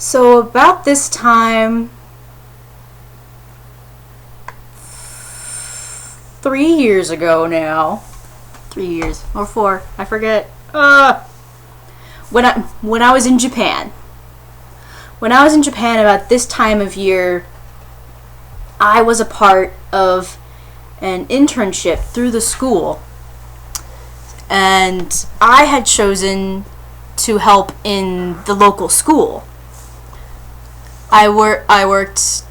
So about this time, 3 years ago now, 3 years or 4, I forget. When I was in Japan. When I was in Japan about this time of year, I was a part of an internship through the school, and I had chosen to help in the local school. I worked.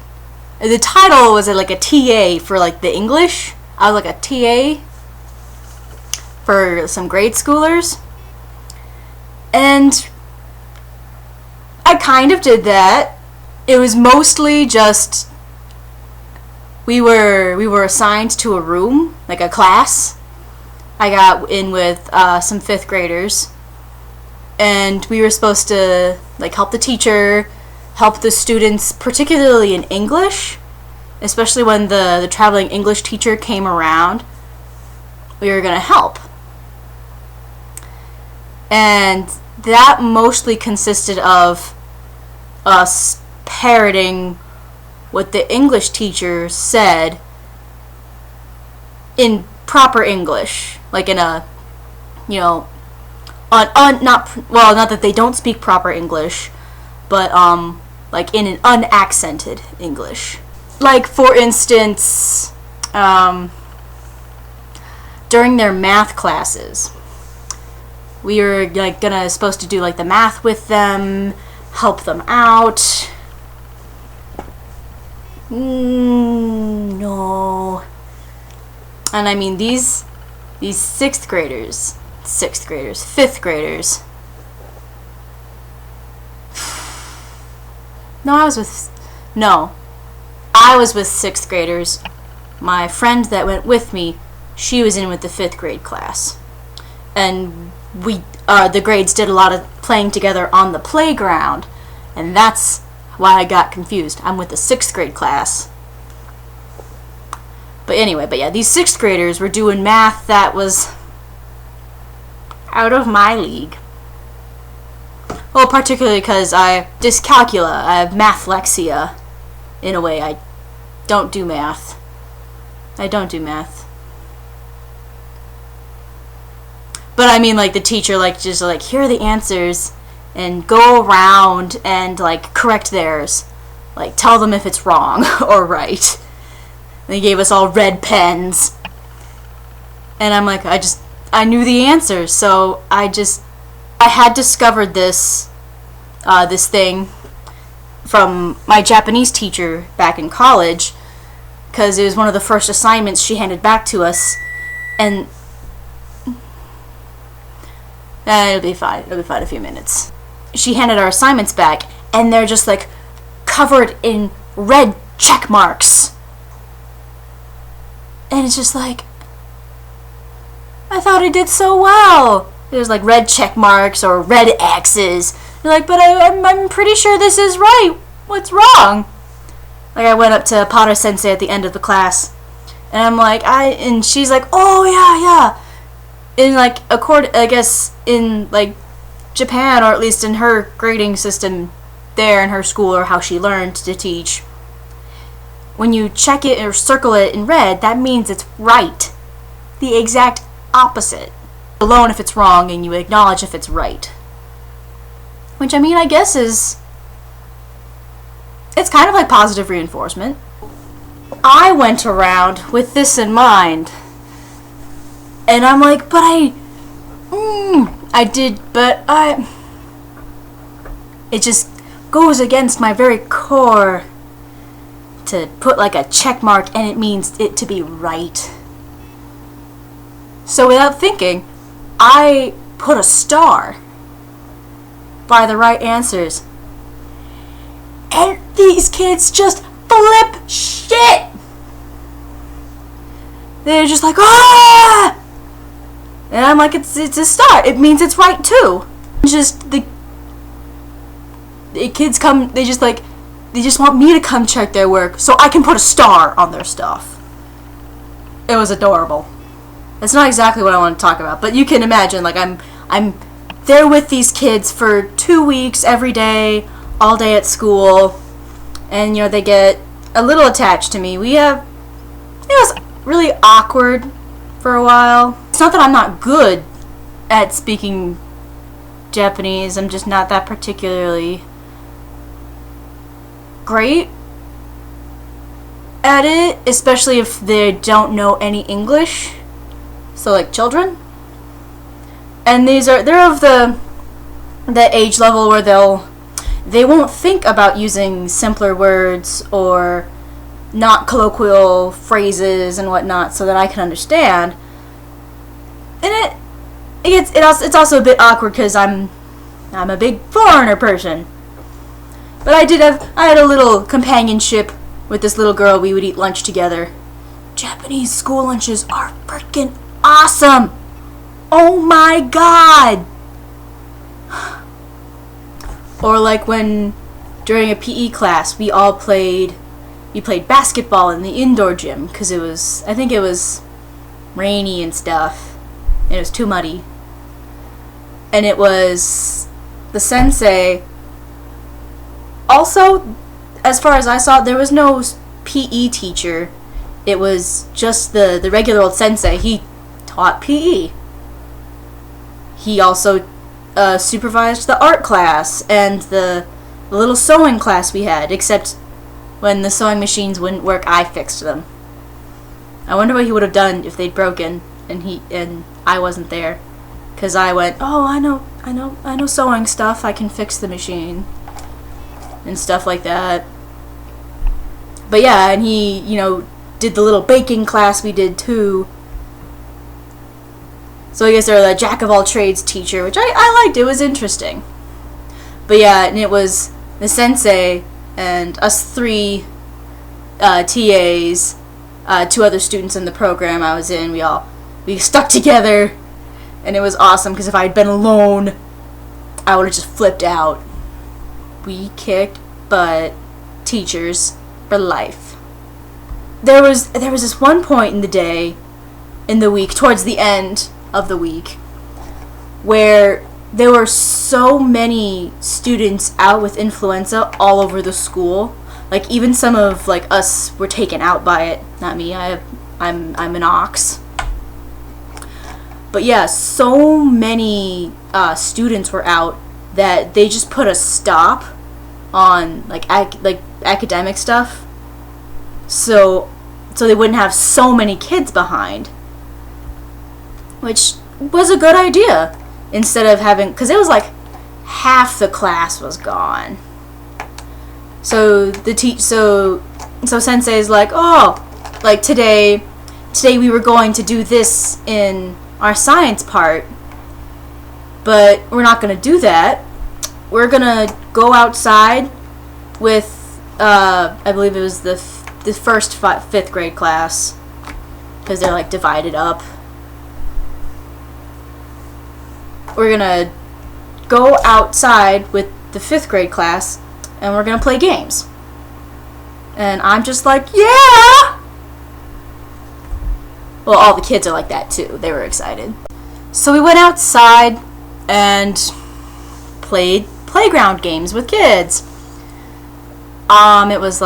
The title was like a TA for like the English. I was like a TA for some grade schoolers, and I kind of did that. It was mostly just we were assigned to a room, like a class. I got in with some 5th graders, and we were supposed to like help the teacher, help the students, particularly in English, especially when the traveling English teacher came around. We were going to help. And that mostly consisted of us parroting what the English teacher said in proper English, like in a, not that they don't speak proper English, but like in an unaccented English. Like for instance, during their math classes, we were like supposed to do like the math with them, help them out. No. And I mean these 5th graders. I was with 6th graders. My friend that went with me, she was in with the 5th grade class. And we, the grades did a lot of playing together on the playground. And that's why I got confused. I'm with the 6th grade class. But yeah, these 6th graders were doing math that was out of my league. Well, particularly because I dyscalculia. I have mathlexia. In a way, I don't do math. But I mean, like, the teacher, like, just, like, here are the answers, and go around and, like, correct theirs. Like, tell them if it's wrong or right. They gave us all red pens. And I'm like, I knew the answers, so I had discovered this thing from my Japanese teacher back in college, because it was one of the first assignments she handed back to us, and it'll be fine in a few minutes. She handed our assignments back, and they're just like covered in red check marks. And it's just like, I thought I did so well. There's like red check marks or red X's. You're like, but I'm pretty sure this is right. What's wrong? Like, I went up to Potter Sensei at the end of the class, and I'm like, and she's like, oh yeah. In like I guess in like Japan, or at least in her grading system there in her school, or how she learned to teach, when you check it or circle it in red, that means it's right. The exact opposite. Alone if it's wrong, and you acknowledge if it's right. Which, I mean, I guess it's kind of like positive reinforcement. I went around with this in mind, and I'm like, but it just goes against my very core to put like a check mark, and it means it to be right. So without thinking, I put a star by the right answers. And these kids just flip shit. They're just like, ah! And I'm like, it's a star. It means it's right too. Just the kids come, they just want me to come check their work so I can put a star on their stuff. It was adorable. That's not exactly what I want to talk about, but you can imagine, like, I'm there with these kids for 2 weeks every day, all day at school, and they get a little attached to me. It was really awkward for a while. It's not that I'm not good at speaking Japanese, I'm just not that particularly great at it, especially if they don't know any English. So like children. And they're of the age level where they won't think about using simpler words or not colloquial phrases and whatnot so that I can understand. And it's also a bit awkward because I'm a big foreigner person. But I had a little companionship with this little girl. We would eat lunch together. Japanese school lunches are freaking awesome. Oh my god. Or like when during a PE class we played basketball in the indoor gym because I think it was rainy and stuff. And it was too muddy. And it was the sensei. Also, as far as I saw, there was no PE teacher. It was just the regular old sensei. He taught PE. He also supervised the art class and the little sewing class we had, except when the sewing machines wouldn't work, I fixed them. I wonder what he would have done if they'd broken and I wasn't there. Because I went, oh, I know sewing stuff, I can fix the machine. And stuff like that. But yeah, and he, did the little baking class we did too. So I guess they're the jack of all trades teacher, which I liked. It was interesting. But yeah, and it was the sensei and us three TAs, two other students in the program I was in. We stuck together, and it was awesome because if I had been alone, I would have just flipped out. We kicked butt. Teachers for life. There was this one point in the week, towards the end of the week, where there were so many students out with influenza all over the school. Like even some of us were taken out by it. Not me. I'm an ox. But yeah, so many students were out that they just put a stop on academic stuff, so they wouldn't have so many kids behind, which was a good idea. Instead of having, because it was like half the class was gone. So so sensei's like, oh, like today we were going to do this in our science part, but we're not going to do that. We're going to go outside with, I believe it was the first fifth grade class, because they're divided up. We're going to go outside with the fifth grade class, and we're going to play games. And I'm just like, yeah! Well, all the kids are like that too. They were excited. So we went outside and played playground games with kids. It was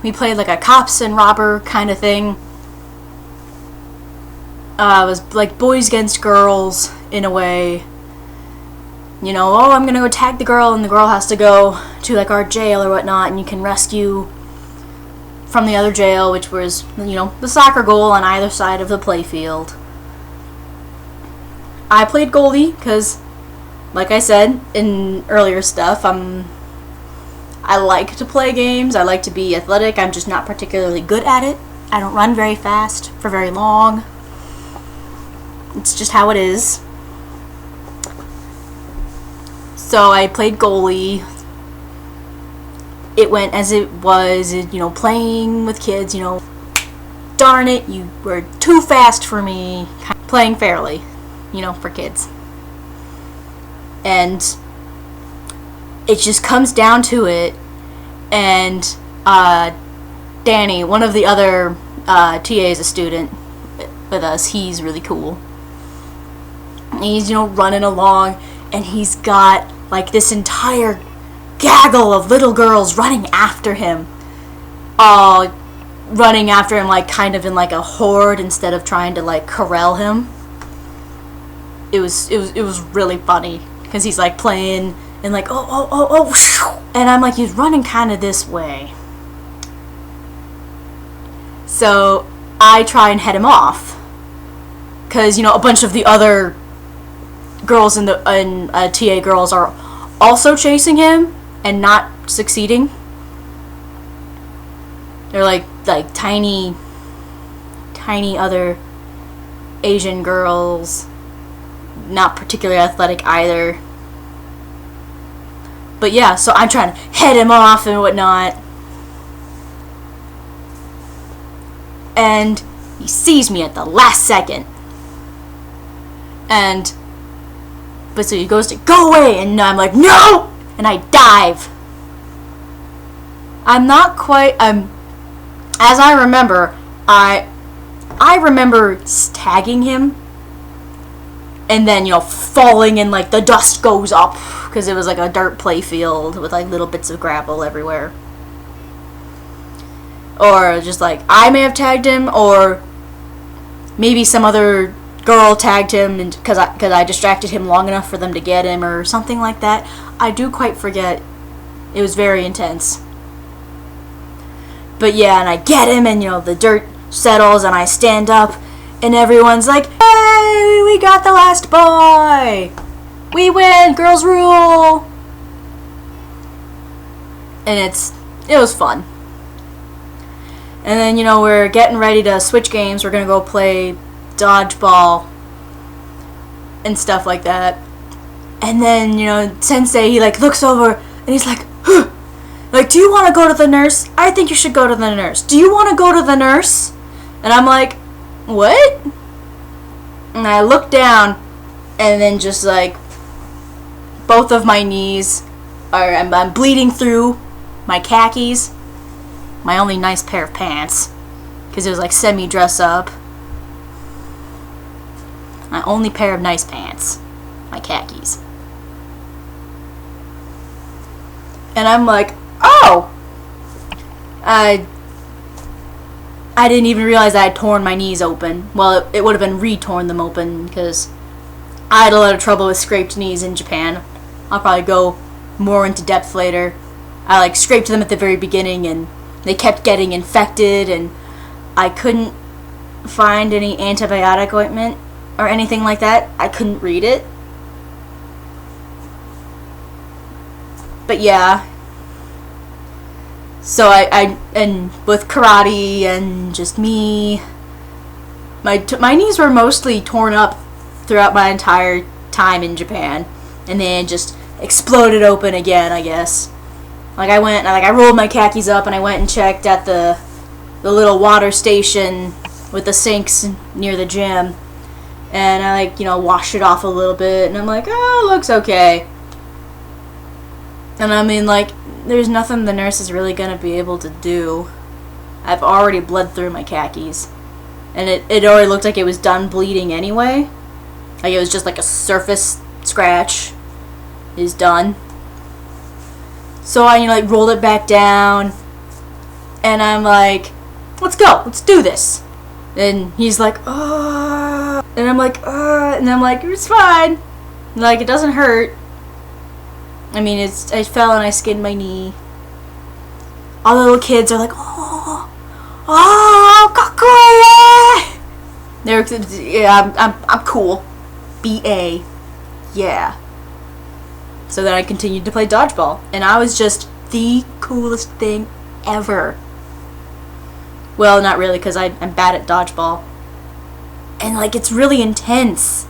we played a cops and robber kind of thing. It was boys against girls in a way. Oh, I'm gonna go tag the girl, and the girl has to go to our jail or whatnot, and you can rescue from the other jail, which was the soccer goal on either side of the playfield. I played goalie because, like I said in earlier stuff, I like to play games. I like to be athletic. I'm just not particularly good at it. I don't run very fast for very long. It's just how it is. So I played goalie. It went as it was, playing with kids, darn it, you were too fast for me. Playing fairly, for kids. And it just comes down to it, and Danny, one of the other TAs, a student with us, he's really cool. He's, running along, and he's got, this entire gaggle of little girls running after him. All running after him like kind of in like a horde instead of trying to like corral him. It was really funny because he's like playing and like oh, and I'm like, he's running kind of this way. So I try and head him off because, you know, a bunch of the other girls in TA girls are also chasing him and not succeeding. They're like tiny other Asian girls, not particularly athletic either. But yeah, so I'm trying to head him off and whatnot. And he sees me at the last second. But so he goes to go away, and I'm like, no! And I dive. I'm not quite, as I remember, I remember tagging him, and then, you know, falling and like the dust goes up, because it was like a dirt play field with like little bits of gravel everywhere. Or just like, I may have tagged him, or maybe some other girl tagged him because I distracted him long enough for them to get him, or something like that. I do quite forget. It was very intense. But yeah, and I get him, and, you know, the dirt settles, and I stand up, and everyone's like, hey, we got the last boy! We win! Girls rule! And it was fun. And then, you know, we're getting ready to switch games. We're gonna go play dodgeball and stuff like that. And then, you know, Sensei, he like looks over and he's like, huh. Like, do you want to go to the nurse? I think you should go to the nurse. Do you want to go to the nurse? And I'm like, what? And I look down, and then just like both of my knees are, I'm bleeding through my khakis, my only nice pair of pants, because it was like semi-dress up. My only pair of nice pants, my khakis. And I'm like, oh! I didn't even realize I had torn my knees open. Well, it would have been re-torn them open, because I had a lot of trouble with scraped knees in Japan. I'll probably go more into depth later. I like scraped them at the very beginning, and they kept getting infected, and I couldn't find any antibiotic ointment or anything like that. I couldn't read it. But yeah. So and with karate and just me, my knees were mostly torn up throughout my entire time in Japan, and then just exploded open again, I guess. Like I rolled my khakis up and I went and checked at the little water station with the sinks near the gym, and I like, you know, washed it off a little bit, and I'm like, oh, it looks okay. And I mean, like, there's nothing the nurse is really gonna be able to do. I've already bled through my khakis, and it already looked like it was done bleeding anyway. Like, it was just like a surface scratch is done. So I, you know, like, rolled it back down, and I'm like, let's go, let's do this. And he's like, oh, and I'm like, and I'm like, it's fine. Like, it doesn't hurt. I mean, I fell and I skinned my knee. All the little kids are like, oh, kakuya. I'm cool. BA, yeah. So then I continued to play dodgeball, and I was just the coolest thing ever. Well, not really, because I'm bad at dodgeball. And, like, it's really intense.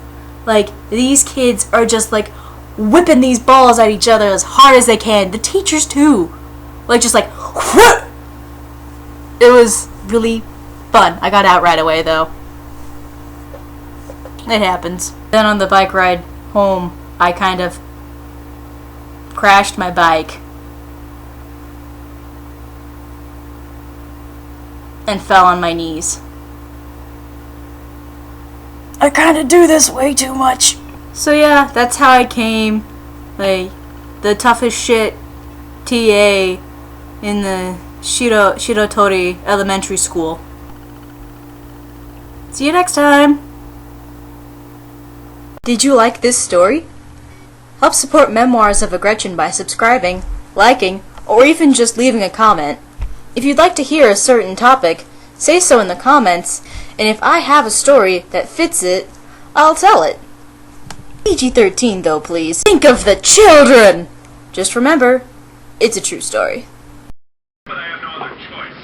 Like, these kids are just, like, whipping these balls at each other as hard as they can. The teachers, too. Like, just like, whoop! It was really fun. I got out right away, though. It happens. Then on the bike ride home, I kind of crashed my bike and fell on my knees. I kind of do this way too much. So yeah, that's how I came. Like, the toughest shit TA in the Shirotori Elementary School. See you next time! Did you like this story? Help support Memoirs of a Gretchen by subscribing, liking, or even just leaving a comment. If you'd like to hear a certain topic, say so in the comments, and if I have a story that fits it, I'll tell it. PG-13 though, please. Think of the children! Just remember, it's a true story. But I have no other choice.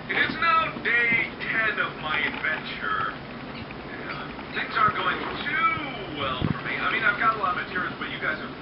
It is now day 10 of my adventure. Things aren't going too well for me. I mean, I've got a lot of materials, but you guys have